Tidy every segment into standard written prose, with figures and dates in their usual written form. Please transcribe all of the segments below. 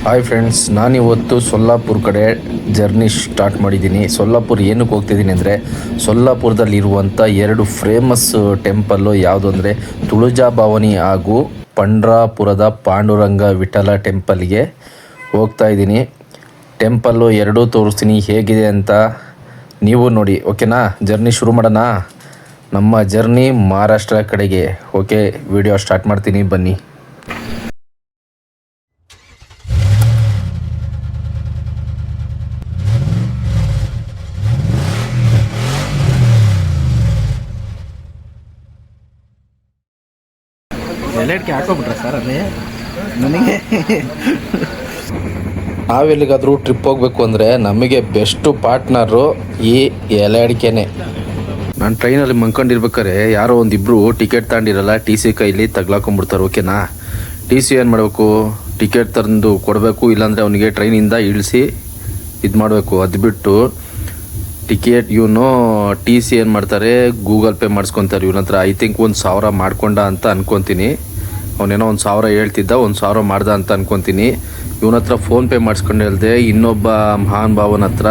Hi friends, ನಾನಿವತ್ತು ಸೊಲ್ಲಾಪುರ ಕಡೆ journey start ಮಾಡಿದ್ದೀನಿ. ಸೊಲ್ಲಾಪುರ ಏನಕ್ಕೆ ಹೋಗ್ತಿದ್ದೀನಿ ಅಂದರೆ, ಸೊಲ್ಲಾಪುರದಲ್ಲಿರುವಂಥ ಎರಡು ಫೇಮಸ್ ಟೆಂಪಲ್ಲು ಯಾವುದು ಅಂದರೆ ತುಳಜಾಭವಾನಿ ಹಾಗೂ ಪಂಡ್ರಾಪುರದ ಪಾಂಡುರಂಗ ವಿಠಲ ಟೆಂಪಲ್ಗೆ ಹೋಗ್ತಾಯಿದ್ದೀನಿ. ಟೆಂಪಲ್ಲು ಎರಡೂ ತೋರಿಸ್ತೀನಿ ಹೇಗಿದೆ ಅಂತ ನೀವು ನೋಡಿ. ಓಕೆನಾ? ಜರ್ನಿ ಶುರು ಮಾಡೋಣ. ನಮ್ಮ ಜರ್ನಿ ಮಹಾರಾಷ್ಟ್ರ ಕಡೆಗೆ. ಓಕೆ, ವಿಡಿಯೋ ಸ್ಟಾರ್ಟ್ ಮಾಡ್ತೀನಿ, ಬನ್ನಿ. ಎಲ್ಲೆಡ್ಕೆ ಹಾಕೋಬಿಟ್ರೆ ಸರ್ ಅಲ್ಲಿ ನನಗೆ ನಾವೆಲ್ಲಿಗಾದರೂ ಟ್ರಿಪ್ ಹೋಗಬೇಕು ಅಂದರೆ ನಮಗೆ ಬೆಸ್ಟು ಪಾರ್ಟ್ನರು ಈ ಎಲೆ ಅಡಿಕೆನೆ. ನಾನು ಟ್ರೈನಲ್ಲಿ ಮಂಕೊಂಡಿರ್ಬೇಕಾದ್ರೆ ಯಾರೋ ಒಂದಿಬ್ಬರು ಟಿಕೆಟ್ ತಗೊಂಡಿರಲ್ಲ, ಟಿ ಸಿ ಕೈಲಿ ತಗ್ಲಾಕೊಂಡ್ಬಿಡ್ತಾರೆ. ಓಕೆನಾ? ಟಿ ಸಿ ಏನು ಮಾಡಬೇಕು, ಟಿಕೆಟ್ ತಂದು ಕೊಡಬೇಕು, ಇಲ್ಲಾಂದರೆ ಅವನಿಗೆ ಟ್ರೈನಿಂದ ಇಳಿಸಿ ಇದು ಮಾಡಬೇಕು. ಅದು ಬಿಟ್ಟು ಇವನು ಟಿ ಸಿ ಏನು ಮಾಡ್ತಾರೆ, ಗೂಗಲ್ ಪೇ ಮಾಡಿಸ್ಕೊತಾರೆ ಇವನ ಹತ್ರ. ಐ ಥಿಂಕ್ 1,000 ಮಾಡ್ಕೊಂಡ ಅಂತ ಅನ್ಕೊತೀನಿ. ಅವನೇನೋ 1,000 ಹೇಳ್ತಿದ್ದ, 1,000 ಮಾಡ್ದ ಅಂತ ಅನ್ಕೊತೀನಿ. ಇವನ ಹತ್ರ ಫೋನ್ಪೇ ಮಾಡಿಸ್ಕೊಂಡು ಹೇಳ್ದೆ, ಇನ್ನೊಬ್ಬ ಮಹಾನ್ ಭಾವನ ಹತ್ರ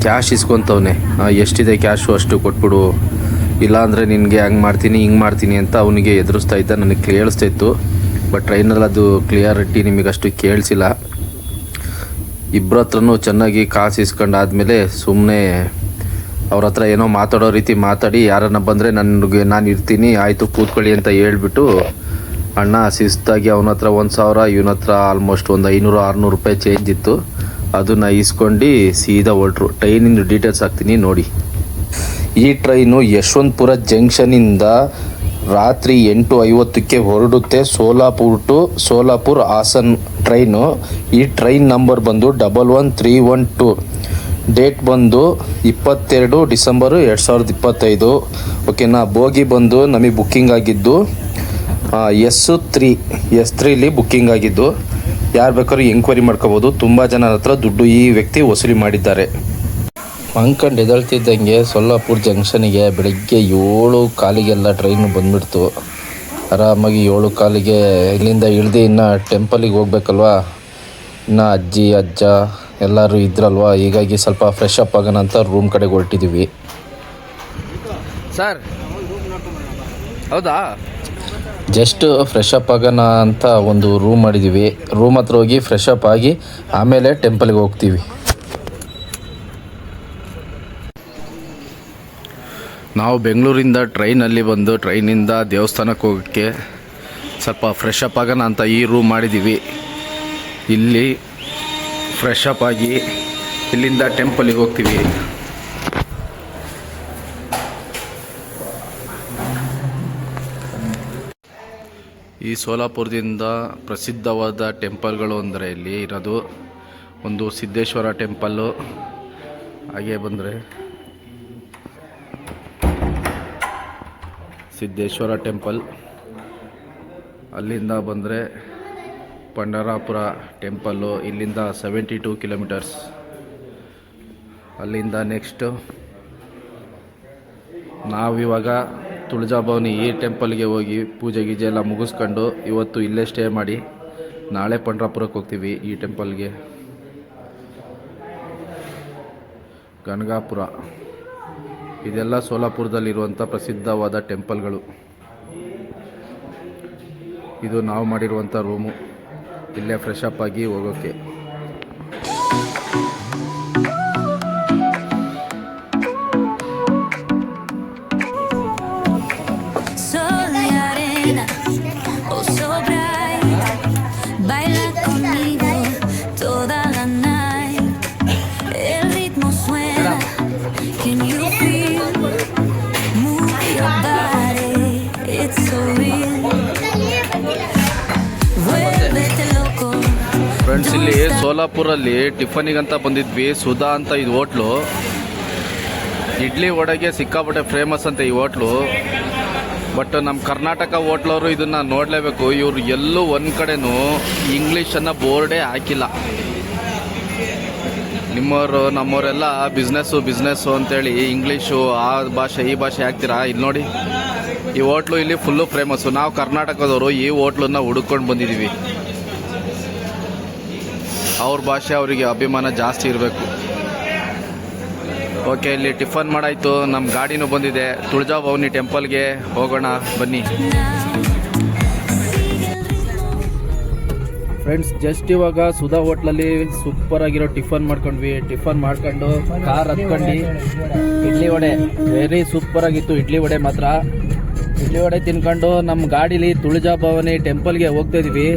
ಕ್ಯಾಶ್ ಇಸ್ಕೊತವನೆ. ಎಷ್ಟಿದೆ ಕ್ಯಾಶು ಅಷ್ಟು ಕೊಟ್ಬಿಡು, ಇಲ್ಲಾಂದರೆ ನಿನಗೆ ಹಂಗೆ ಮಾಡ್ತೀನಿ ಹಿಂಗೆ ಮಾಡ್ತೀನಿ ಅಂತ ಅವನಿಗೆ ಎದುರಿಸ್ತಾ ಇದ್ದ. ನನಗೆ ಕೇಳಿಸ್ತಾ ಇತ್ತು, ಬಟ್ ಟ್ರೈನಲ್ಲಿ ಅದು ಕ್ಲಿಯರಿಟಿ ನಿಮಗಷ್ಟು ಕೇಳಿಸಿಲ್ಲ. ಇಬ್ಬರ ಹತ್ರನೂ ಚೆನ್ನಾಗಿ ಕಾಸು ಇಸ್ಕೊಂಡಾದ್ಮೇಲೆ ಸುಮ್ಮನೆ ಅವ್ರ ಹತ್ರ ಏನೋ ಮಾತಾಡೋ ರೀತಿ ಮಾತಾಡಿ, ಯಾರನ್ನ ಬಂದರೆ ನಾನು ಇರ್ತೀನಿ, ಆಯಿತು ಕೂತ್ಕೊಳ್ಳಿ ಅಂತ ಹೇಳ್ಬಿಟ್ಟು, ಅಣ್ಣ ಶಿಸ್ತಾಗಿ ಅವನ ಹತ್ರ 1,000, ಇವನ ಹತ್ರ ಆಲ್ಮೋಸ್ಟ್ ಒಂದು 500-600 ರೂಪಾಯಿ ಚೇಂಜ್ ಇತ್ತು. ಅದನ್ನು ಇಸ್ಕೊಂಡು ಸೀದಾ ಹೊರಟ್ರು. ಟ್ರೈನಿಂದು ಡೀಟೇಲ್ಸ್ ಹಾಕ್ತೀನಿ ನೋಡಿ. ಈ ಟ್ರೈನು ಯಶವಂತಪುರ ಜಂಕ್ಷನಿಂದ ರಾತ್ರಿ 8:50ಕ್ಕೆ ಹೊರಡುತ್ತೆ. ಸೋಲಾಪುರ್ ಹಾಸನ್ ಟ್ರೈನು. ಈ ಟ್ರೈನ್ ನಂಬರ್ ಬಂದು 11312. ಡೇಟ್ ಬಂದು 22 ಡಿಸೆಂಬರು 2025. ಓಕೆನಾ? ಬೋಗಿ ಬಂದು ನಮಗೆ ಬುಕ್ಕಿಂಗ್ ಆಗಿದ್ದು S3ಲಿ ಬುಕ್ಕಿಂಗ್ ಆಗಿದ್ದು. ಯಾರು ಬೇಕಾದ್ರೂ ಎಂಕ್ವೈರಿ ಮಾಡ್ಕೋಬೋದು. ತುಂಬ ಜನ ಹತ್ರ ದುಡ್ಡು ಈ ವ್ಯಕ್ತಿ ವಸೂಲಿ ಮಾಡಿದ್ದಾರೆ. ಅಂದ್ಕೊಂಡು ಎದಳ್ತಿದ್ದಂಗೆ ಸೊಲ್ಲಾಪುರ ಜಂಕ್ಷನಿಗೆ ಬೆಳಗ್ಗೆ 7:15 ಟ್ರೈನು ಬಂದುಬಿಡ್ತು. ಆರಾಮಾಗಿ 7:15 ಇಲ್ಲಿಂದ ಇಳಿದು ಇನ್ನು ಟೆಂಪಲಿಗೆ ಹೋಗ್ಬೇಕಲ್ವಾ. ಇನ್ನು ಅಜ್ಜಿ ಅಜ್ಜ ಎಲ್ಲರೂ ಇದ್ರಲ್ವಾ, ಹೀಗಾಗಿ ಸ್ವಲ್ಪ ಫ್ರೆಶ್ ಅಪ್ ಆಗೋಣ ಅಂತ ರೂಮ್ ಕಡೆಗೆ ಹೊರಟಿದ್ದೀವಿ. ಸರ್ ಹೌದಾ? ಜಸ್ಟ್ ಫ್ರೆಶ್ ಅಪ್ ಆಗೋಣ ಅಂತ ಒಂದು ರೂಮ್ ಮಾಡಿದ್ದೀವಿ. ರೂಮ್ ಹತ್ರ ಹೋಗಿ ಫ್ರೆಶ್ ಅಪ್ ಆಗಿ ಆಮೇಲೆ ಟೆಂಪಲ್ಗೆ ಹೋಗ್ತೀವಿ. ನಾವು ಬೆಂಗಳೂರಿಂದ ಟ್ರೈನಲ್ಲಿ ಬಂದು ಟ್ರೈನಿಂದ ದೇವಸ್ಥಾನಕ್ಕೆ ಹೋಗೋಕ್ಕೆ ಸ್ವಲ್ಪ ಫ್ರೆಶ್ ಅಪ್ ಆಗೋಣ ಅಂತ ಈ ರೂಮ್ ಮಾಡಿದ್ದೀವಿ. ಇಲ್ಲಿ ಫ್ರೆಶ್ ಅಪ್ ಆಗಿ ಇಲ್ಲಿಂದ ಟೆಂಪಲಿಗೆ ಹೋಗ್ತೀವಿ. ಈ ಸೋಲಾಪುರದಿಂದ ಪ್ರಸಿದ್ಧವಾದ ಟೆಂಪಲ್ಗಳು ಅಂದರೆ ಇಲ್ಲಿ ಇರೋದು ಒಂದು ಸಿದ್ದೇಶ್ವರ ಟೆಂಪಲ್ಲು, ಹಾಗೆ ಬಂದರೆ ಸಿದ್ದೇಶ್ವರ ಟೆಂಪಲ್, ಅಲ್ಲಿಂದ ಬಂದರೆ ಪಂಡರಾಪುರ ಟೆಂಪಲ್ಲು, ಇಲ್ಲಿಂದ 72 ಕಿಲೋಮೀಟರ್ಸ್. ಅಲ್ಲಿಂದ ನೆಕ್ಸ್ಟು ನಾವಿವಾಗ ತುಳಜಾಭವಾನಿ ಈ ಟೆಂಪಲ್ಗೆ ಹೋಗಿ ಪೂಜೆ ಗೀಜೆ ಎಲ್ಲ ಮುಗಿಸ್ಕೊಂಡು ಇವತ್ತು ಇಲ್ಲೇ ಸ್ಟೇ ಮಾಡಿ ನಾಳೆ ಪಂಡ್ರಾಪುರಕ್ಕೆ ಹೋಗ್ತೀವಿ. ಈ ಟೆಂಪಲ್ಗೆ ಗಣಗಾಪುರ, ಇದೆಲ್ಲ ಸೋಲಾಪುರದಲ್ಲಿರುವಂಥ ಪ್ರಸಿದ್ಧವಾದ ಟೆಂಪಲ್ಗಳು. ಇದು ನಾವು ಮಾಡಿರುವಂಥ ರೂಮು. ಇಲ್ಲೇ ಫ್ರೆಶ್ ಅಪ್ ಆಗಿ ಹೋಗೋಕ್ಕೆ. ಫ್ರೆಂಡ್ಸ್, ಇಲ್ಲಿ ಸೋಲಾಪುರಲ್ಲಿ ಟಿಫನಿಗಂತ ಬಂದಿದ್ವಿ. ಸುಧಾ ಅಂತ ಇದು ಹೋಟ್ಲು. ಇಡ್ಲಿ ವಡೆಗೆ ಸಿಕ್ಕಾಪಟ್ಟೆ ಫೇಮಸ್ ಅಂತ ಈ ಹೋಟ್ಲು. ಬಟ್ ನಮ್ಮ ಕರ್ನಾಟಕ ಹೋಟ್ಲವರು ಇದನ್ನು ನೋಡಲೇಬೇಕು. ಇವರು ಎಲ್ಲೂ ಒಂದು ಕಡೆನೂ ಇಂಗ್ಲೀಷನ್ನು ಬೋರ್ಡೇ ಹಾಕಿಲ್ಲ. ನಮ್ಮವರೆಲ್ಲ ಬಿಸ್ನೆಸ್ಸು ಅಂತೇಳಿ ಇಂಗ್ಲೀಷು ಆ ಭಾಷೆ ಈ ಭಾಷೆ ಹಾಕ್ತೀರಾ. ಇಲ್ಲಿ ನೋಡಿ, ಈ ಹೋಟ್ಲು ಇಲ್ಲಿ ಫುಲ್ಲು ಫೇಮಸ್ಸು. ನಾವು ಕರ್ನಾಟಕದವರು ಈ ಹೋಟ್ಲನ್ನು ಹುಡುಕೊಂಡು ಬಂದಿದ್ದೀವಿ. ಅವ್ರ ಭಾಷೆ ಅವರಿಗೆ ಅಭಿಮಾನ ಜಾಸ್ತಿ ಇರಬೇಕು. ಓಕೆ, ಇಲ್ಲಿ ಟಿಫನ್ ಮಾಡಾಯಿತು, ನಮ್ಮ ಗಾಡಿನೂ ಬಂದಿದೆ. ತುಳಜಾಭವಾನಿ ಟೆಂಪಲ್ಗೆ ಹೋಗೋಣ ಬನ್ನಿ ಫ್ರೆಂಡ್ಸ್. ಜಸ್ಟ್ ಇವಾಗ ಸುಧಾ ಹೋಟ್ಲಲ್ಲಿ ಸೂಪರ್ ಆಗಿರೋ ಟಿಫನ್ ಮಾಡ್ಕೊಂಡ್ವಿ. ಟಿಫನ್ ಮಾಡ್ಕೊಂಡು ಕಾರ್ ಹತ್ಕೊಂಡು ಇಡ್ಲಿ ವಡೆ ವೆರಿ ಸೂಪರ್ ಆಗಿತ್ತು. ಇಡ್ಲಿ ವಡೆ ಮಾತ್ರ ಇಡ್ಲಿ ವಡೆ ತಿನ್ಕೊಂಡು ನಮ್ಮ ಗಾಡೀಲಿ ತುಳಜಾಭವಾನಿ ಟೆಂಪಲ್ಗೆ ಹೋಗ್ತಾ ಇದೀವಿ.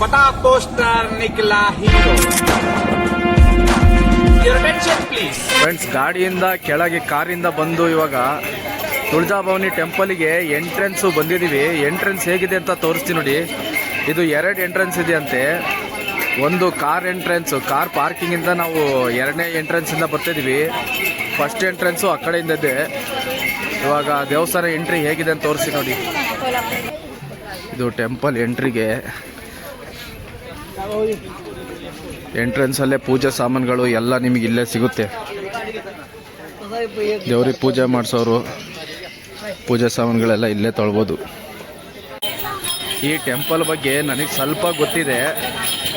फटा पोस्टर निकला hero your attention please. Friends, ಗಾಡಿಯಿಂದ ಕೆಳಗೆ ಕಾರಿಂದ ಬಂದು ಇವಾಗ ತುಳಜಾಭವಾನಿ ಟೆಂಪಲ್ಗೆ ಎಂಟ್ರೆನ್ಸು ಬಂದಿದ್ದೀವಿ. ಎಂಟ್ರೆನ್ಸ್ ಹೇಗಿದೆ ಅಂತ ತೋರಿಸ್ತೀನಿ ನೋಡಿ. ಇದು 2 ಎಂಟ್ರೆನ್ಸ್ ಇದೆ ಅಂತೆ. ಒಂದು ಕಾರ್ ಎಂಟ್ರೆನ್ಸ್, ಕಾರ್ ಪಾರ್ಕಿಂಗಿಂದ ನಾವು 2ನೇ ಎಂಟ್ರೆನ್ಸಿಂದ ಬರ್ತಿದ್ದೀವಿ. ಫಸ್ಟ್ ಎಂಟ್ರೆನ್ಸು ಆ ಕಡೆಯಿಂದ ಇದೆ. ಇವಾಗ ದೇವಸ್ಥಾನ ಎಂಟ್ರಿ ಹೇಗಿದೆ ಅಂತ ತೋರಿಸಿ ನೋಡಿ. ಇದು ಟೆಂಪಲ್ ಎಂಟ್ರಿಗೆ. ಎಂಟ್ರೆನ್ಸಲ್ಲೇ ಪೂಜೆ ಸಾಮಾನುಗಳು ಎಲ್ಲ ನಿಮಗೆ ಇಲ್ಲೇ ಸಿಗುತ್ತೆ. ದೇವ್ರಿಗೆ ಪೂಜೆ ಮಾಡಿಸೋರು ಪೂಜೆ ಸಾಮಾನುಗಳೆಲ್ಲ ಇಲ್ಲೇ ತೊಳ್ಬೋದು. ಈ ಟೆಂಪಲ್ ಬಗ್ಗೆ ನನಗೆ ಸ್ವಲ್ಪ ಗೊತ್ತಿದೆ,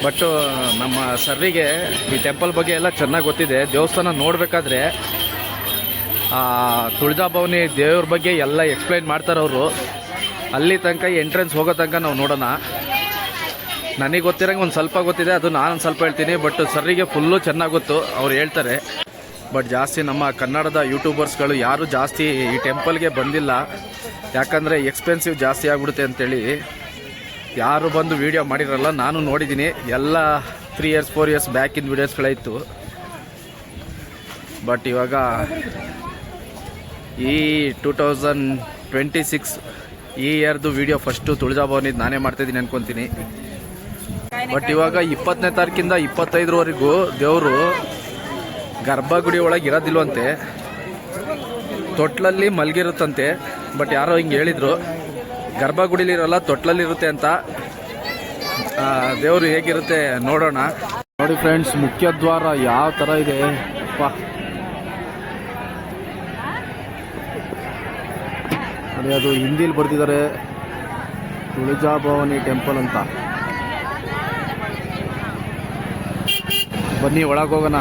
ಬಟ್ ನಮ್ಮ ಸರ್ರಿಗೆ ಈ ಟೆಂಪಲ್ ಬಗ್ಗೆ ಎಲ್ಲ ಚೆನ್ನಾಗಿ ಗೊತ್ತಿದೆ. ದೇವಸ್ಥಾನ ನೋಡಬೇಕಾದ್ರೆ ತುಳಜಾಭವಾನಿ ದೇವ್ರ ಬಗ್ಗೆ ಎಲ್ಲ ಎಕ್ಸ್ಪ್ಲೈನ್ ಮಾಡ್ತಾರವರು. ಅಲ್ಲಿ ತನಕ ಎಂಟ್ರೆನ್ಸ್ ಹೋಗೋ ತನಕ ನಾವು ನೋಡೋಣ. ನನಗೆ ಗೊತ್ತಿರೋಂಗೆ ಒಂದು ಸ್ವಲ್ಪ ಗೊತ್ತಿದೆ, ಅದು ನಾನು ಸ್ವಲ್ಪ ಹೇಳ್ತೀನಿ. ಬಟ್ ಸರ್ರಿಗೆ ಫುಲ್ಲು ಚೆನ್ನಾಗಿ ಗೊತ್ತು, ಅವ್ರು ಹೇಳ್ತಾರೆ. ಬಟ್ ಜಾಸ್ತಿ ನಮ್ಮ ಕನ್ನಡದ ಯೂಟ್ಯೂಬರ್ಸ್ಗಳು ಯಾರೂ ಜಾಸ್ತಿ ಈ ಟೆಂಪಲ್ಗೆ ಬಂದಿಲ್ಲ. ಯಾಕಂದರೆ ಎಕ್ಸ್ಪೆನ್ಸಿವ್ ಜಾಸ್ತಿ ಆಗಿಬಿಡುತ್ತೆ ಅಂತೇಳಿ ಯಾರು ಬಂದು ವೀಡಿಯೋ ಮಾಡಿರಲ್ಲ. ನಾನು ನೋಡಿದ್ದೀನಿ ಎಲ್ಲ 3 ಇಯರ್ಸ್ 4 ಇಯರ್ಸ್ ಬ್ಯಾಕಿನ ವೀಡಿಯೋಸ್ಗಳಾಯಿತು. ಬಟ್ ಇವಾಗ ಈ 2026 ಈ ಇಯರ್ದು ವೀಡಿಯೋ ಫಸ್ಟು ತುಳಜಾಭವಾನಿದು ನಾನೇ ಮಾಡ್ತಾಯಿದ್ದೀನಿ ಅನ್ಕೊತೀನಿ. ಬಟ್ ಇವಾಗ 20ನೇ ತಾರೀಕಿಂದ 25ರವರೆಗೂ ದೇವರು ಗರ್ಭಗುಡಿ ಒಳಗೆ ಇರೋದಿಲ್ವಂತೆ, ತೊಟ್ಲಲ್ಲಿ ಮಲಗಿರುತ್ತಂತೆ. ಬಟ್ ಯಾರೋ ಹಿಂಗೆ ಹೇಳಿದರು, ಗರ್ಭಗುಡಿಲಿರೋಲ್ಲ ತೊಟ್ಲಲ್ಲಿರುತ್ತೆ ಅಂತ. ದೇವರು ಹೇಗಿರುತ್ತೆ ನೋಡೋಣ. ನೋಡಿ ಫ್ರೆಂಡ್ಸ್, ಮುಖ್ಯ ದ್ವಾರ ಯಾವ ಥರ ಇದೆ ನೋಡಿ. ಅದು ಹಿಂದಿಲಿ ಬರ್ತಿದ್ದಾರೆ ತುಳಜಾಭವಾನಿ ಟೆಂಪಲ್ ಅಂತ. ಬನ್ನಿ ಒಳಗೆ ಹೋಗೋಣ.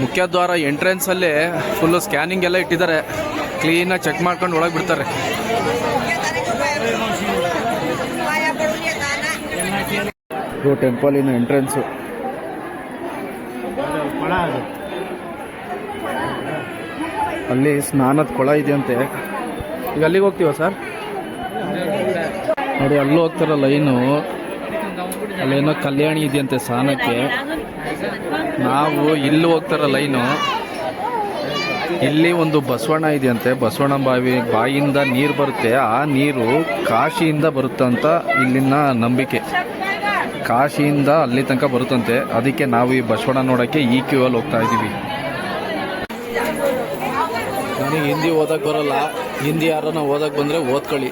ಮುಖ್ಯ ದ್ವಾರ ಎಂಟ್ರೆನ್ಸಲ್ಲೇ ಫುಲ್ಲು ಸ್ಕ್ಯಾನಿಂಗ್ ಎಲ್ಲ ಇಟ್ಟಿದ್ದಾರೆ. ಕ್ಲೀನಾಗಿ ಚೆಕ್ ಮಾಡ್ಕೊಂಡು ಒಳಗೆ ಬಿಡ್ತಾರೆ. ಇದು ಟೆಂಪಲಿನ ಎಂಟ್ರೆನ್ಸು. ಅಲ್ಲಿ ಸ್ನಾನದ ಕೊಳ ಇದೆಯಂತೆ. ಈಗ ಅಲ್ಲಿಗೆ ಹೋಗ್ತೀವ ಸರ್? ನೋಡಿ, ಅಲ್ಲೂ ಹೋಗ್ತಾರ ಲೈನು. ಅಲ್ಲೇನೋ ಕಲ್ಯಾಣಿ ಇದೆಯಂತೆ ಸ್ನಾನಕ್ಕೆ. ನಾವು ಇಲ್ಲಿ ಹೋಗ್ತಾರ ಲೈನು. ಇಲ್ಲಿ ಒಂದು ಬಸವಣ್ಣ ಇದೆಯಂತೆ. ಬಸವಣ್ಣ ಬಾಯಿಯಿಂದ ನೀರು ಬರುತ್ತೆ. ಆ ನೀರು ಕಾಶಿಯಿಂದ ಬರುತ್ತಂತ ಇಲ್ಲಿನ ನಂಬಿಕೆ. ಕಾಶಿಯಿಂದ ಅಲ್ಲಿ ತನಕ ಬರುತ್ತಂತೆ. ಅದಕ್ಕೆ ನಾವು ಈ ಬಸವಣ್ಣ ನೋಡೋಕ್ಕೆ ಈ ಕ್ಯೂ ಅಲ್ಲಿ ಹೋಗ್ತಾ ಇದ್ದೀವಿ. ನನಗೆ ಹಿಂದಿ ಓದಕ್ಕೆ ಬರೋಲ್ಲ. ಹಿಂದಿ ಯಾರನ್ನ ಓದಕ್ಕೆ ಬಂದರೆ ಓದ್ಕೊಳ್ಳಿ.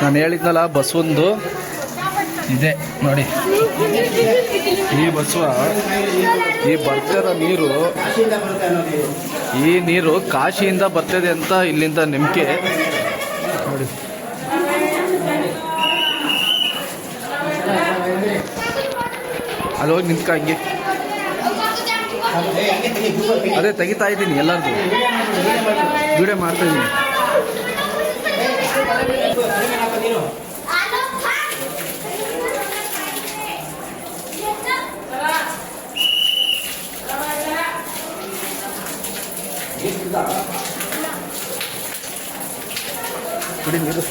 ನಾನು ಹೇಳಿದ್ನಲ್ಲ ಬಸವಂದು ಇದೆ ನೋಡಿ. ಈ ಬಸವ ಈ ಬರ್ತಿರೋ ನೀರು, ಈ ನೀರು ಕಾಶಿಯಿಂದ ಬರ್ತದೆ ಅಂತ ಇಲ್ಲಿಂದ ನಂಬಿಕೆ ನೋಡಿ. ಅಲ್ಲಿ ಹೋಗಿ ನಿಂತ್ಕ ಹಂಗೆ. ಅದೇ ತೆಗಿತಾ ಇದ್ದೀನಿ, ಎಲ್ಲರದು ವಿಡಿಯೋ ಮಾಡ್ತಾ ಇದ್ದೀನಿ. ಕುಡಿ ನೀರು.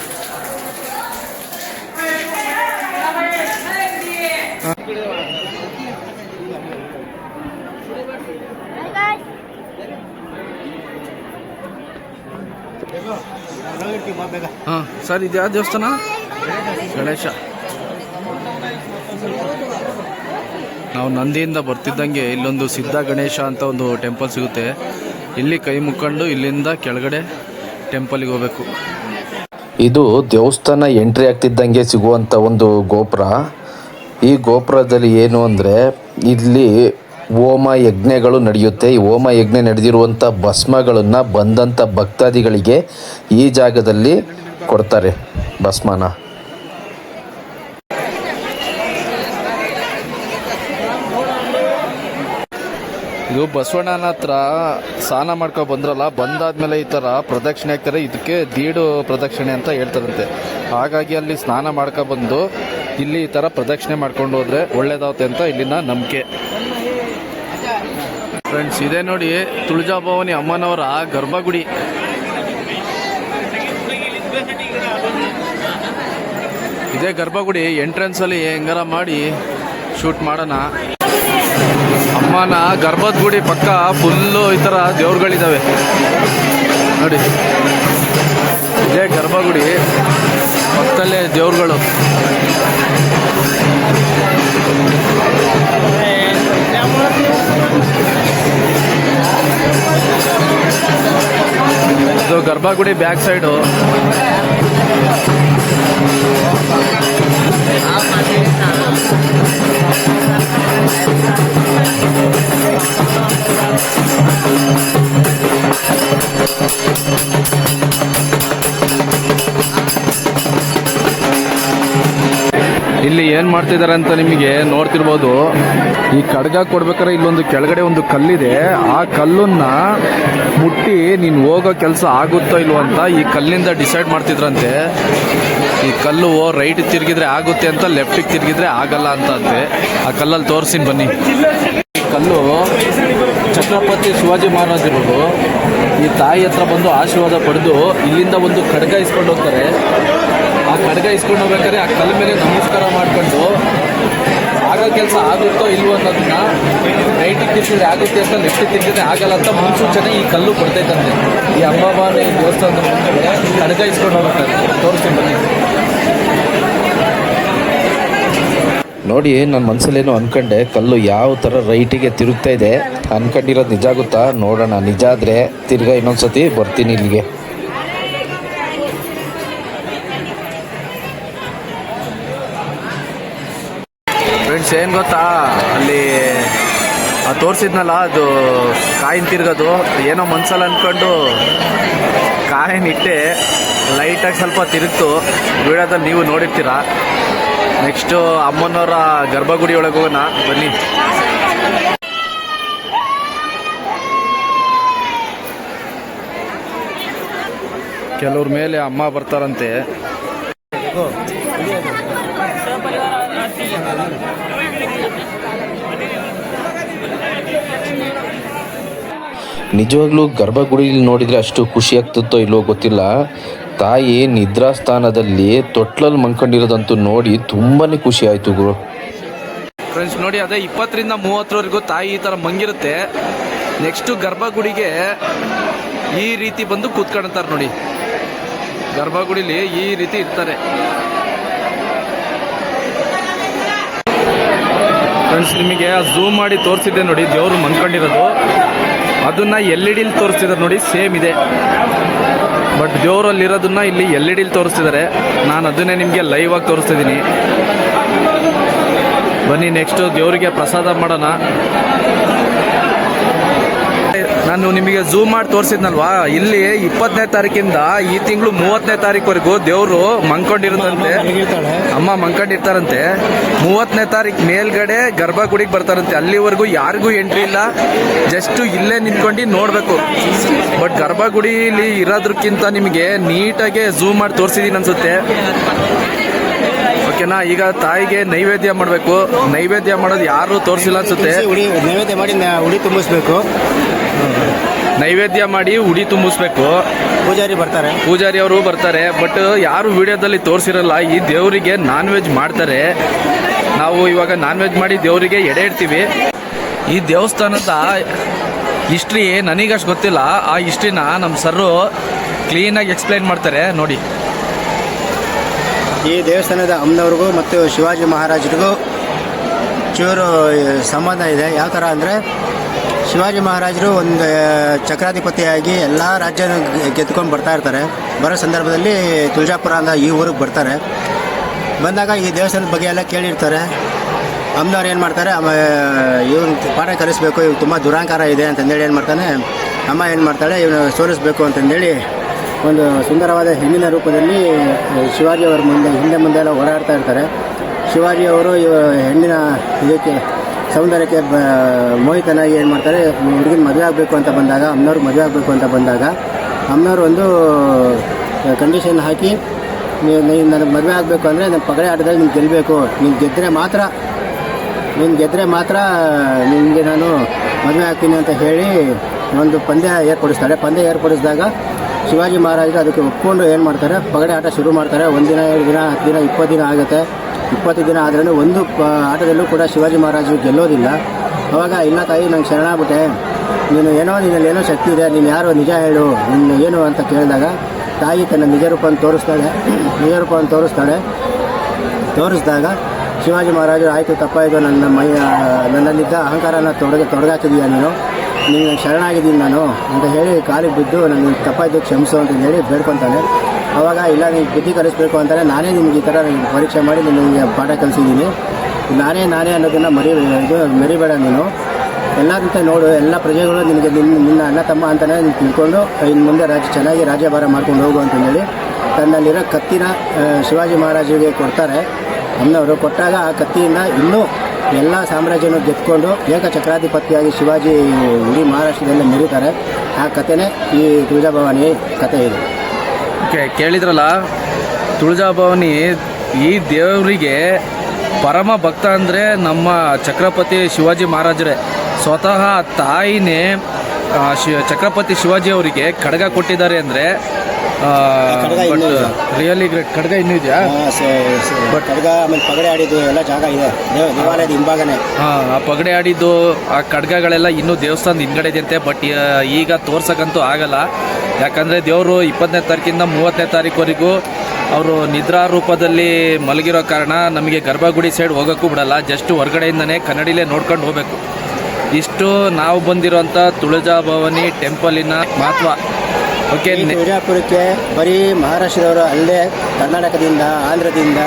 ಹಾಂ ಸರ್, ಇದು ಯಾವ ದೇವಸ್ಥಾನ? ಗಣೇಶ. ನಾವು ನಂದಿಯಿಂದ ಬರ್ತಿದ್ದಂಗೆ ಇಲ್ಲೊಂದು ಸಿದ್ಧ ಗಣೇಶ ಅಂತ ಒಂದು ಟೆಂಪಲ್ ಸಿಗುತ್ತೆ. ಇಲ್ಲಿ ಕೈ ಮುಕ್ಕೊಂಡು ಇಲ್ಲಿಂದ ಕೆಳಗಡೆ ಟೆಂಪಲ್ಗೆ ಹೋಗಬೇಕು. ಇದು ದೇವಸ್ಥಾನ ಎಂಟ್ರಿ ಆಗ್ತಿದ್ದಂಗೆ ಸಿಗುವಂಥ ಒಂದು ಗೋಪುರ. ಈ ಗೋಪುರದಲ್ಲಿ ಏನು ಅಂದರೆ ಇಲ್ಲಿ ಹೋಮ ಯಜ್ಞಗಳು ನಡೆಯುತ್ತೆ. ಈ ಹೋಮ ಯಜ್ಞ ನಡೆದಿರುವಂಥ ಭಸ್ಮಗಳನ್ನು ಬಂದಂಥ ಭಕ್ತಾದಿಗಳಿಗೆ ಈ ಜಾಗದಲ್ಲಿ ಕೊಡ್ತಾರೆ ಭಸ್ಮನ. ಇದು ಬಸವಣ್ಣನ ಹತ್ರ ಸ್ನಾನ ಮಾಡ್ಕೊ ಬಂದ್ರಲ್ಲ, ಬಂದಾದ್ಮೇಲೆ ಈ ಥರ ಪ್ರದಕ್ಷಿಣೆ ಆಗ್ತಾರೆ. ಇದಕ್ಕೆ ದೀಡು ಪ್ರದಕ್ಷಿಣೆ ಅಂತ ಹೇಳ್ತಾರಂತೆ. ಹಾಗಾಗಿ ಅಲ್ಲಿ ಸ್ನಾನ ಮಾಡ್ಕೊಬಂದು ಇಲ್ಲಿ ಈ ಥರ ಪ್ರದಕ್ಷಿಣೆ ಮಾಡ್ಕೊಂಡು ಹೋದ್ರೆ ಒಳ್ಳೇದಾಗುತ್ತೆ ಅಂತ ಇಲ್ಲಿನ ನಂಬಿಕೆ. ಫ್ರೆಂಡ್ಸ್, ಇದೇ ನೋಡಿ ತುಳಜಾಭವಾನಿ ಅಮ್ಮನವರ ಗರ್ಭಗುಡಿ. ಇದೇ ಗರ್ಭಗುಡಿ. ಎಂಟ್ರೆನ್ಸಲ್ಲಿ ಹೆಂಗಾರ ಮಾಡಿ ಶೂಟ್ ಮಾಡೋಣ. ಅಮ್ಮನ ಗರ್ಭದ ಗುಡಿ ಪಕ್ಕ ಫುಲ್ಲು ಈ ಥರ ದೇವ್ರುಗಳಿದ್ದಾವೆ ನೋಡಿ. ಇದೇ ಗರ್ಭಗುಡಿ ಪಕ್ಕದಲ್ಲೇ ದೇವ್ರುಗಳು. ಇದು ಗರ್ಭಗುಡಿ ಬ್ಯಾಕ್ ಸೈಡು. ಇಲ್ಲಿ ಏನ್ ಮಾಡ್ತಿದ್ದಾರೆ ಅಂತ ನಿಮಗೆ ನೋಡ್ತಿರ್ಬೋದು. ಈ ಕಡ್ಗ ಕೊಡ್ಬೇಕಾದ್ರೆ ಇಲ್ಲೊಂದು ಕೆಳಗಡೆ ಒಂದು ಕಲ್ಲಿದೆ. ಆ ಕಲ್ಲನ್ನ ಮುಟ್ಟಿ ನೀನು ಹೋಗೋ ಕೆಲಸ ಆಗುತ್ತೋ ಇಲ್ವೋ ಅಂತ ಈ ಕಲ್ಲಿಂದ ಡಿಸೈಡ್ ಮಾಡ್ತಿದ್ರಂತೆ. ಈ ಕಲ್ಲು ರೈಟ್ ತಿರುಗಿದ್ರೆ ಆಗುತ್ತೆ ಅಂತ, ಲೆಫ್ಟಿಗೆ ತಿರುಗಿದ್ರೆ ಆಗಲ್ಲ ಅಂತ ಅಂತೆ. ಆ ಕಲ್ಲಲ್ಲಿ ತೋರಿಸ್ತೀನಿ ಬನ್ನಿ. ಈ ಕಲ್ಲು ಛತ್ರಪತಿ ಶಿವಾಜಿ ಮಹಾರಾಜರು ಈ ತಾಯಿ ಹತ್ರ ಬಂದು ಆಶೀರ್ವಾದ ಪಡೆದು ಇಲ್ಲಿಂದ ಒಂದು ಖಡ್ಗ ಇಸ್ಕೊಂಡು ಹೋಗ್ತಾರೆ. ಆ ಖಡ್ಗ ಇಸ್ಕೊಂಡು ಹೋಗ್ಬೇಕಾದ್ರೆ ಆ ಕಲ್ಲ ಮೇಲೆ ನಮಸ್ಕಾರ ಮಾಡಿಕೊಂಡು ಆಗೋ ಕೆಲಸ ಆಗುತ್ತೋ ಇಲ್ವೋ ಅನ್ನೋದನ್ನ ರೈಟಿಗೆ ತಿರ್ಗಿದ್ರೆ ಆಗುತ್ತೆ ಅಂತ, ಲೆಫ್ಟಿಗೆ ತಿರ್ಗಿದ್ರೆ ಆಗಲ್ಲ ಅಂತ ಮುನ್ಸೂಚನೆ ಈ ಕಲ್ಲು ಕೊಡ್ತೈತಂತೆ. ಈ ಅಂಬಾಬಾನಿ ದೇವಸ್ಥಾನದ ಮುಂದೆ ಖಡ್ಗ ಇಸ್ಕೊಂಡು ಹೋಗ್ತಾರೆ. ತೋರಿಸ್ತೀನಿ ಬನ್ನಿ. ನೋಡಿ, ನನ್ನ ಮನಸ್ಸಲ್ಲೇನೋ ಅನ್ಕೊಂಡೆ, ಕಲ್ಲು ಯಾವ ಥರ ರೈಟಿಗೆ ತಿರುಗ್ತಾ ಇದೆ. ಅನ್ಕೊಂಡಿರೋದು ನಿಜ ಆಗುತ್ತಾ ನೋಡೋಣ. ನಿಜ ಆದರೆ ತಿರ್ಗಾ ಇನ್ನೊಂದ್ಸತಿ ಬರ್ತೀನಿ ಇಲ್ಲಿಗೆ. ಫ್ರೆಂಡ್ಸ್, ಏನು ಗೊತ್ತಾ, ಅಲ್ಲಿ ತೋರಿಸಿದ್ನಲ್ಲ ಅದು ಕಾಯಿನ್ ತಿರ್ಗೋದು. ಏನೋ ಮನ್ಸಲ್ಲಿ ಅಂದ್ಕೊಂಡು ಕಾಯಿನ್ ಇಟ್ಟೆ, ಲೈಟಾಗಿ ಸ್ವಲ್ಪ ತಿರುಗ್ತು. ವಿಡಿಯೋದಲ್ಲಿ ನೀವು ನೋಡಿರ್ತೀರ. ನೆಕ್ಸ್ಟು ಅಮ್ಮನವರ ಗರ್ಭಗುಡಿ ಒಳಗೆ ಹೋಗೋಣ ಬನ್ನಿ. ಕೆಲವ್ರ ಮೇಲೆ ಅಮ್ಮ ಬರ್ತಾರಂತೆ. ನಿಜವಾಗ್ಲೂ ಗರ್ಭಗುಡಿಲಿ ನೋಡಿದರೆ ಅಷ್ಟು ಖುಷಿ ಆಗ್ತಿತ್ತೋ ಇಲ್ವೋ ಗೊತ್ತಿಲ್ಲ. ತಾಯಿ ನಿದ್ರಾ ಸ್ಥಾನದಲ್ಲಿ ತೊಟ್ಲಲ್ಲಿ ಮಲ್ಕೊಂಡಿರೋದಂತೂ ನೋಡಿ ತುಂಬಾ ಖುಷಿ ಆಯಿತು ಗುರು. ಫ್ರೆಂಡ್ಸ್ ನೋಡಿ, ಅದೇ 20ರಿಂದ 30ರವರೆಗೂ ತಾಯಿ ಈ ಥರ ಮಂಗಿರುತ್ತೆ. ನೆಕ್ಸ್ಟು ಗರ್ಭಗುಡಿಗೆ ಈ ರೀತಿ ಬಂದು ಕೂತ್ಕೊಳ್ತಾರೆ ನೋಡಿ. ಗರ್ಭಗುಡಿಲಿ ಈ ರೀತಿ ಇರ್ತಾರೆ. ಫ್ರೆಂಡ್ಸ್, ನಿಮಗೆ ಝೂಮ್ ಮಾಡಿ ತೋರಿಸಿದ್ದೆ ನೋಡಿ ದೇವರು ಮನ್ಕೊಂಡಿರೋದು. ಅದನ್ನ LED ತೋರಿಸ್ತಿದ್ದಾರೆ ನೋಡಿ, ಸೇಮ್ ಇದೆ. ಬಟ್ ದೇವರಲ್ಲಿರೋದನ್ನ ಇಲ್ಲಿ LED ತೋರಿಸ್ತಿದ್ದಾರೆ. ನಾನು ಅದನ್ನೇ ನಿಮಗೆ ಲೈವ್ ಆಗಿ ತೋರಿಸ್ತಿದ್ದೀನಿ. ಬನ್ನಿ ನೆಕ್ಸ್ಟ್ ದೇವರಿಗೆ ಪ್ರಸಾದ ಮಾಡೋಣ. ನಾನು ನಿಮಗೆ ಝೂಮ್ ಮಾಡಿ ತೋರಿಸಿದ್ನಲ್ವಾ, ಇಲ್ಲಿ 20ನೇ ತಾರೀಕಿಂದ ಈ ತಿಂಗಳು 30ನೇ ತಾರೀಕುವರೆಗೂ ದೇವರು ಮಂಕೊಂಡಿರುತ್ತಂತೆ. ಅಮ್ಮ ಮಂಕೊಂಡಿರ್ತಾರಂತೆ. 30ನೇ ತಾರೀಕು ಮೇಲ್ಗಡೆ ಗರ್ಭಗುಡಿಗೆ ಬರ್ತಾರಂತೆ. ಅಲ್ಲಿವರೆಗೂ ಯಾರಿಗೂ ಎಂಟ್ರಿ ಇಲ್ಲ, ಜಸ್ಟ್ ಇಲ್ಲೇ ನಿಂತ್ಕೊಂಡು ನೋಡಬೇಕು. ಬಟ್ ಗರ್ಭಗುಡಿಲಿ ಇರೋದಕ್ಕಿಂತ ನಿಮಗೆ ನೀಟಾಗಿ ಝೂಮ್ ಮಾಡಿ ತೋರಿಸಿದ್ದೀನಿ ಅನ್ಸುತ್ತೆ. ಓಕೆನಾ? ಈಗ ತಾಯಿಗೆ ನೈವೇದ್ಯ ಮಾಡಬೇಕು. ನೈವೇದ್ಯ ಮಾಡೋದು ಯಾರು ತೋರಿಸಿಲ್ಲ ಅನ್ಸುತ್ತೆ. ನೈವೇದ್ಯ ಮಾಡಿ ಉಡಿ ತುಂಬಿಸ್ಬೇಕು. ನೈವೇದ್ಯ ಮಾಡಿ ಉಡಿ ತುಂಬಿಸ್ಬೇಕು. ಪೂಜಾರಿ ಅವರು ಬರ್ತಾರೆ. ಬಟ್ ಯಾರು ವಿಡಿಯೋದಲ್ಲಿ ತೋರಿಸಿರಲ್ಲ, ಈ ದೇವರಿಗೆ ನಾನ್ ವೆಜ್ ಮಾಡ್ತಾರೆ. ನಾವು ಇವಾಗ ನಾನ್ ವೆಜ್ ಮಾಡಿ ದೇವರಿಗೆ ಎಡೆ ಇಡ್ತೀವಿ. ಈ ದೇವಸ್ಥಾನದ ಹಿಸ್ಟ್ರಿ ನನಗಷ್ಟು ಗೊತ್ತಿಲ್ಲ. ಆ ಹಿಸ್ಟ್ರಿನ ನಮ್ಮ ಸರ್ರು ಕ್ಲೀನಾಗಿ ಎಕ್ಸ್ಪ್ಲೈನ್ ಮಾಡ್ತಾರೆ ನೋಡಿ. ಈ ದೇವಸ್ಥಾನದ ಅಮ್ಮನವ್ರಿಗೂ ಮತ್ತು ಶಿವಾಜಿ ಮಹಾರಾಜರಿಗೂ ಚೂರು ಸಂಬಂಧ ಇದೆ. ಯಾವ ಥರ ಅಂದರೆ, ಶಿವಾಜಿ ಮಹಾರಾಜರು ಒಂದು ಚಕ್ರಾಧಿಪತಿಯಾಗಿ ಎಲ್ಲ ರಾಜ್ಯನ ಗೆದ್ಕೊಂಡು ಬರ್ತಾ ಇರ್ತಾರೆ. ಬರೋ ಸಂದರ್ಭದಲ್ಲಿ ತುಳಜಾಪುರ ಅಂತ ಈ ಊರಿಗೆ ಬರ್ತಾರೆ. ಬಂದಾಗ ಈ ದೇವಸ್ಥಾನದ ಬಗ್ಗೆ ಎಲ್ಲ ಕೇಳಿರ್ತಾರೆ. ಅಮ್ಮನವ್ರು ಏನು ಮಾಡ್ತಾರೆ, ಇವನು ಪಾಠ ಕಲಿಸ್ಬೇಕು, ಇವ್ರು ತುಂಬ ದುರಾಂಕಾರ ಇದೆ ಅಂತಂದೇಳಿ ಏನು ಮಾಡ್ತಾನೆ, ಅಮ್ಮ ಏನು ಮಾಡ್ತಾಳೆ, ಇವನು ಸೋಲಿಸ್ಬೇಕು ಅಂತಂದೇಳಿ ಒಂದು ಸುಂದರವಾದ ಹೆಣ್ಣಿನ ರೂಪದಲ್ಲಿ ಶಿವಾಜಿಯವ್ರ ಹಿಂದೆ ಎಲ್ಲ ಓಡಾಡ್ತಾ ಇರ್ತಾರೆ. ಶಿವಾಜಿಯವರು ಹೆಣ್ಣಿನ ಇದಕ್ಕೆ ಸೌಂದರ್ಯಕ್ಕೆ ಮೋಹಿತನಾಗಿ ಏನು ಮಾಡ್ತಾರೆ, ಹುಡುಗಿನ ಮದುವೆ ಆಗಬೇಕು ಅಂತ ಬಂದಾಗ, ಅಮ್ಮನವ್ರಿಗೆ ಮದುವೆ ಆಗಬೇಕು ಅಂತ ಬಂದಾಗ ಅಮ್ಮನವ್ರು ಒಂದು ಕಂಡೀಷನ್ ಹಾಕಿ, ನೀನು ನನಗೆ ಮದುವೆ ಆಗಬೇಕು ಅಂದರೆ ನನ್ನ ಪಗಡೆ ಆಟದಲ್ಲಿ ನೀನು ಗೆಲ್ಲಬೇಕು, ನೀನು ಗೆದ್ದರೆ ಮಾತ್ರ ನಿನಗೆ ನಾನು ಮದುವೆ ಆಗ್ತೀನಿ ಅಂತ ಹೇಳಿ ಒಂದು ಪಂದ್ಯ ಏರ್ಪಡಿಸ್ತಾರೆ. ಪಂದ್ಯ ಏರ್ಪಡಿಸಿದಾಗ ಶಿವಾಜಿ ಮಹಾರಾಜರು ಅದಕ್ಕೆ ಒಪ್ಕೊಂಡು ಏನು ಮಾಡ್ತಾರೆ, ಪಗಡೆ ಆಟ ಶುರು ಮಾಡ್ತಾರೆ. 1 ದಿನ 2 ದಿನ 10 ದಿನ 20 ದಿನ ಆಗುತ್ತೆ. 20 ದಿನ ಆದ್ರೂ ಒಂದು ಆಟದಲ್ಲೂ ಕೂಡ ಶಿವಾಜಿ ಮಹಾರಾಜರು ಗೆಲ್ಲೋದಿಲ್ಲ. ಅವಾಗ ಇಲ್ಲ ತಾಯಿ, ನಂಗೆ ಶರಣಾಗ್ಬಿಟ್ಟೆ, ನಿನ್ನಲ್ಲೇನೋ ಶಕ್ತಿ ಇದೆ, ನೀನು ಯಾರು ನಿಜ ಹೇಳು, ನಿನ್ನ ಏನು ಅಂತ ಕೇಳಿದಾಗ ತಾಯಿ ತನ್ನ ನಿಜ ರೂಪವನ್ನು ತೋರಿಸಿದಾಗ ಶಿವಾಜಿ ಮಹಾರಾಜರು ಆಯಿತು, ತಪ್ಪಾಯಿತು, ನನ್ನಲ್ಲಿದ್ದ ಅಹಂಕಾರನ ತೊಡಗಾಕಿದೀಯ, ನಿನಗೆ ಶರಣಾಗಿದ್ದೀನಿ ನಾನು ಅಂತ ಹೇಳಿ ಕಾಲಿಗೆ ಬಿದ್ದು ನನಗೆ ತಪ್ಪಾಯಿತು ಕ್ಷಮಿಸು ಅಂತ ಹೇಳಿ ಬೇಡ್ಕೊತಾನೆ. ಅವಾಗ ಇಲ್ಲ, ನೀನು ಬುದ್ಧಿ ಕಲಿಸ್ಬೇಕು ಅಂತಾರೆ, ನಾನೇ ನಿಮ್ಗೆ ಈ ಥರ ಪರೀಕ್ಷೆ ಮಾಡಿ ನಿಮಗೆ ಪಾಠ ಕಲಿಸಿದ್ದೀನಿ, ನಾನೇ ಅನ್ನೋದನ್ನು ಮರಿಬೇಡ, ನೀನು ಎಲ್ಲದಂತ ನೋಡು, ಎಲ್ಲ ಪ್ರಜೆಗಳು ನಿನಗೆ ನಿನ್ನ ಅಣ್ಣ ತಮ್ಮ ಅಂತಲೇ ನೀನು ತಿಳ್ಕೊಂಡು ಇನ್ನು ಮುಂದೆ ಚೆನ್ನಾಗಿ ರಾಜ್ಯಭಾರ ಮಾಡ್ಕೊಂಡು ಹೋಗು ಅಂತಂದೇಳಿ ತನ್ನಲ್ಲಿರೋ ಕತ್ತಿನ ಶಿವಾಜಿ ಮಹಾರಾಜರಿಗೆ ಕೊಡ್ತಾರೆ. ಅಮ್ಮನವರು ಕೊಟ್ಟಾಗ ಆ ಕತ್ತಿಯಿಂದ ಇನ್ನೂ ಎಲ್ಲ ಸಾಮ್ರಾಜ್ಯವನ್ನು ಗೆದ್ಕೊಂಡು ಏಕಚಕ್ರಾಧಿಪತಿಯಾಗಿ ಶಿವಾಜಿ ಇಡೀ ಮಹಾರಾಷ್ಟ್ರದಲ್ಲಿ ಮೆರೀತಾರೆ. ಆ ಕಥೆನೇ ಈ ತುಳಜಾಭವಾನಿ ಕಥೆ ಇದೆ. ಓಕೆ, ಕೇಳಿದ್ರಲ್ಲ, ತುಳಜಾಭವಾನಿ ಈ ದೇವರಿಗೆ ಪರಮ ಭಕ್ತ ಅಂದರೆ ನಮ್ಮ ಛತ್ರಪತಿ ಶಿವಾಜಿ ಮಹಾರಾಜರೇ. ಸ್ವತಃ ತಾಯಿನೇ ಛತ್ರಪತಿ ಶಿವಾಜಿ ಅವರಿಗೆ ಖಡ್ಗ ಕೊಟ್ಟಿದ್ದಾರೆ ಅಂದರೆ ರಿಯಲಿ ಗ್ರೇಟ್. ಖಡ್ಗ ಇನ್ನೂ ಇದೆಯಾ? ಖಡ್ಗ ಆಮೇಲೆ ಪಗಡೆ ಆಡಿದ್ದು ಎಲ್ಲ ಜಾಗ ಇದೆ ದೇವಾಲಯದ ಹಿಂಭಾಗನೇ. ಆ ಪಗಡೆ ಆಡಿದ್ದು ಆ ಖಡ್ಗಗಳೆಲ್ಲ ಇನ್ನೂ ದೇವಸ್ಥಾನದ ಹಿಂದ್ಗಡೆ ಇದೆಯಂತೆ. ಬಟ್ ಈಗ ತೋರ್ಸಕ್ಕಂತೂ ಆಗಲ್ಲ, ಯಾಕಂದರೆ ದೇವರು 20ನೇ ತಾರೀಕಿಂದ 30ನೇ ತಾರೀಕುವರೆಗೂ ಅವರು ನಿದ್ರಾ ರೂಪದಲ್ಲಿ ಮಲಗಿರೋ ಕಾರಣ ನಮಗೆ ಗರ್ಭಗುಡಿ ಸೈಡ್ ಹೋಗೋಕ್ಕೂ ಬಿಡಲ್ಲ. ಜಸ್ಟ್ ಹೊರಗಡೆಯಿಂದನೇ ಕನ್ನಡಿಲೇ ನೋಡ್ಕೊಂಡು ಹೋಗಬೇಕು. ಇಷ್ಟು ನಾವು ಬಂದಿರೋಂಥ ತುಳಜಾಭವಾನಿ ಟೆಂಪಲಿನ ಮಹತ್ವ. ಓಕೆ, ತುಳಜಾಪುರಕ್ಕೆ ಬರೀ ಮಹಾರಾಷ್ಟ್ರದವರು ಅಲ್ಲದೆ ಕರ್ನಾಟಕದಿಂದ, ಆಂಧ್ರದಿಂದ,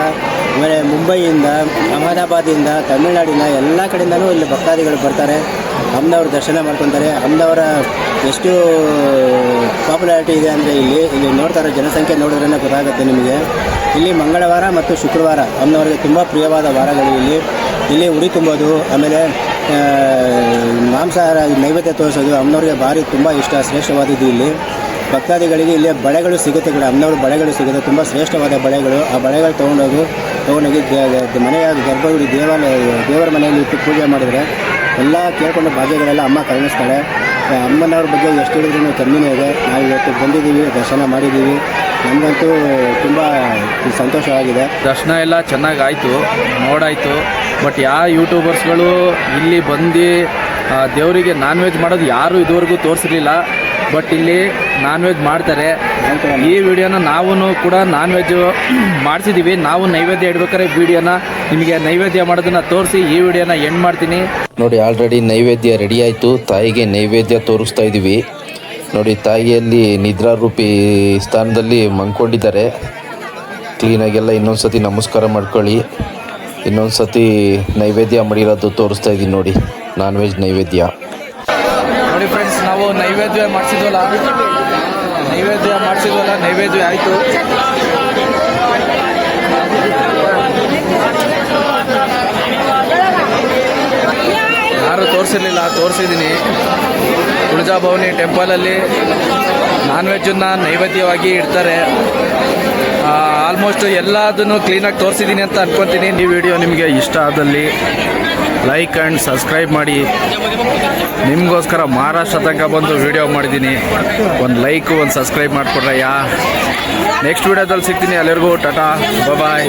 ಆಮೇಲೆ ಮುಂಬೈಯಿಂದ, ಅಹಮದಾಬಾದಿಂದ, ತಮಿಳುನಾಡಿನ ಎಲ್ಲ ಕಡೆಯಿಂದಲೂ ಇಲ್ಲಿ ಭಕ್ತಾದಿಗಳು ಬರ್ತಾರೆ, ಅಮ್ಮನವ್ರ ದರ್ಶನ ಮಾಡ್ಕೊತಾರೆ. ಅಮ್ಮನವರ ಎಷ್ಟು ಪಾಪ್ಯುಲಾರಿಟಿ ಇದೆ ಅಂದರೆ ಇಲ್ಲಿ ನೋಡ್ತಾ ಇರೋ ಜನಸಂಖ್ಯೆ ನೋಡಿದ್ರೇ ಗೊತ್ತಾಗುತ್ತೆ ನಿಮಗೆ. ಇಲ್ಲಿ ಮಂಗಳವಾರ ಮತ್ತು ಶುಕ್ರವಾರ ಅಮ್ಮನವ್ರಿಗೆ ತುಂಬ ಪ್ರಿಯವಾದ ವಾರಗಳು. ಇಲ್ಲಿ ಉಡಿ ತುಂಬೋದು, ಆಮೇಲೆ ಮಾಂಸಾಹಾರ ನೈವೇದ್ಯ ತೋರಿಸೋದು ಅಮ್ಮನವ್ರಿಗೆ ಭಾರಿ ತುಂಬ ಇಷ್ಟ, ಶ್ರೇಷ್ಠವಾದದ್ದು. ಇಲ್ಲಿ ಭಕ್ತಾದಿಗಳಿಗೆ ಇಲ್ಲಿ ಬಳೆಗಳು ಸಿಗುತ್ತೆ ಕೂಡ, ಅಮ್ಮನವ್ರ ಬಳೆಗಳು ಸಿಗುತ್ತೆ, ತುಂಬ ಶ್ರೇಷ್ಠವಾದ ಬಳೆಗಳು. ಆ ಬಳೆಗಳು ತೊಗೊಂಡೋಗಿ ಮನೆಯ ಗರ್ಭಗುಡಿ ದೇವರ ಮನೆಯಲ್ಲಿ ಇಟ್ಟು ಪೂಜೆ ಮಾಡಿದರೆ ಎಲ್ಲ ಕೇಳ್ಕೊಂಡು ಭಾಗ್ಯಗಳೆಲ್ಲ ಅಮ್ಮ ಕರುಣಿಸ್ತಾಳೆ. ಅಮ್ಮನವ್ರ ಬಗ್ಗೆ ಎಷ್ಟು ಹೇಳಿದ್ರೂ ಕಮ್ಮಿನೇ ಇದೆ. ನಾವು ಇವತ್ತು ಬಂದಿದ್ದೀವಿ, ದರ್ಶನ ಮಾಡಿದ್ದೀವಿ, ನಮಗಂತೂ ತುಂಬ ಸಂತೋಷವಾಗಿದೆ. ದರ್ಶನ ಎಲ್ಲ ಚೆನ್ನಾಗಾಯಿತು, ನೋಡಾಯಿತು. ಬಟ್ ಯಾವ ಯೂಟ್ಯೂಬರ್ಸ್ಗಳು ಇಲ್ಲಿ ಬಂದು ದೇವರಿಗೆ ನಾನ್ ವೆಜ್ ಮಾಡೋದು ಯಾರೂ ಇದುವರೆಗೂ ತೋರಿಸಿರಲಿಲ್ಲ. ಬಟ್ ಇಲ್ಲಿ ನಾನ್ ವೆಜ್ ಮಾಡ್ತಾರೆ. ಈ ವಿಡಿಯೋನ ನಾವು ಕೂಡ ನಾನ್ ವೆಜ್ ಮಾಡಿಸಿದ್ದೀವಿ. ನಾವು ನೈವೇದ್ಯ ಇಡ್ಬೇಕಾದ್ರೆ ವಿಡಿಯೋನ ನಿಮಗೆ ನೈವೇದ್ಯ ಮಾಡೋದನ್ನು ತೋರಿಸಿ ಈ ವಿಡಿಯೋನ ಎಂಡ್ ಮಾಡ್ತೀನಿ. ನೋಡಿ, ಆಲ್ರೆಡಿ ನೈವೇದ್ಯ ರೆಡಿ ಆಯಿತು. ತಾಯಿಗೆ ನೈವೇದ್ಯ ತೋರಿಸ್ತಾ ಇದ್ದೀವಿ. ನೋಡಿ, ತಾಯಿಯಲ್ಲಿ ನಿದ್ರಾರೂಪಿ ಸ್ಥಾನದಲ್ಲಿ ಮಲ್ಕೊಂಡಿದ್ದಾರೆ. ಕ್ಲೀನಾಗೆಲ್ಲ ಇನ್ನೊಂದು ಸತಿ ನಮಸ್ಕಾರ ಮಾಡ್ಕೊಳ್ಳಿ. ಇನ್ನೊಂದು ಸತಿ ನೈವೇದ್ಯ ಮಾಡಿರೋದು ತೋರಿಸ್ತಾ ಇದ್ದೀನಿ ನೋಡಿ, ನಾನ್ ವೆಜ್ ನೈವೇದ್ಯ. ನೋಡಿ ಫ್ರೆಂಡ್ಸ್, ನಾವು ನೈವೇದ್ಯ ಮಾಡಿಸಿದ್ವಲ್ಲ, ನೈವೇದ್ಯ ಆಯಿತು. ಯಾರು ತೋರಿಸಿರ್ಲಿಲ್ಲ, ತೋರಿಸಿದ್ದೀನಿ. ತುಳಜಾಭವಾನಿ ಟೆಂಪಲಲ್ಲಿ ನಾನ್ ವೆಜ್ಜನ್ನು ನೈವೇದ್ಯವಾಗಿ ಇಡ್ತಾರೆ. ಆಲ್ಮೋಸ್ಟ್ ಎಲ್ಲದನ್ನು ಕ್ಲೀನಾಗಿ ತೋರಿಸಿದ್ದೀನಿ ಅಂತ ಅನ್ಕೊತೀನಿ. ಈ ವಿಡಿಯೋ ನಿಮಗೆ ಇಷ್ಟ ಆದಲ್ಲಿ ಲೈಕ್ ಆ್ಯಂಡ್ ಸಬ್ಸ್ಕ್ರೈಬ್ ಮಾಡಿ. ನಿಮಗೋಸ್ಕರ ಮಹಾರಾಷ್ಟ್ರ ತನಕ ಬಂದು ವಿಡಿಯೋ ಮಾಡಿದ್ದೀನಿ. ಒಂದು ಲೈಕು, ಒಂದು ಸಬ್ಸ್ಕ್ರೈಬ್ ಮಾಡಿಕೊಡ್ರಯ್ಯ. ನೆಕ್ಸ್ಟ್ ವಿಡಿಯೋದಲ್ಲಿ ಸಿಗ್ತೀನಿ. ಎಲ್ಲರಿಗೂ ಟಾಟಾ, ಬಾಯ್.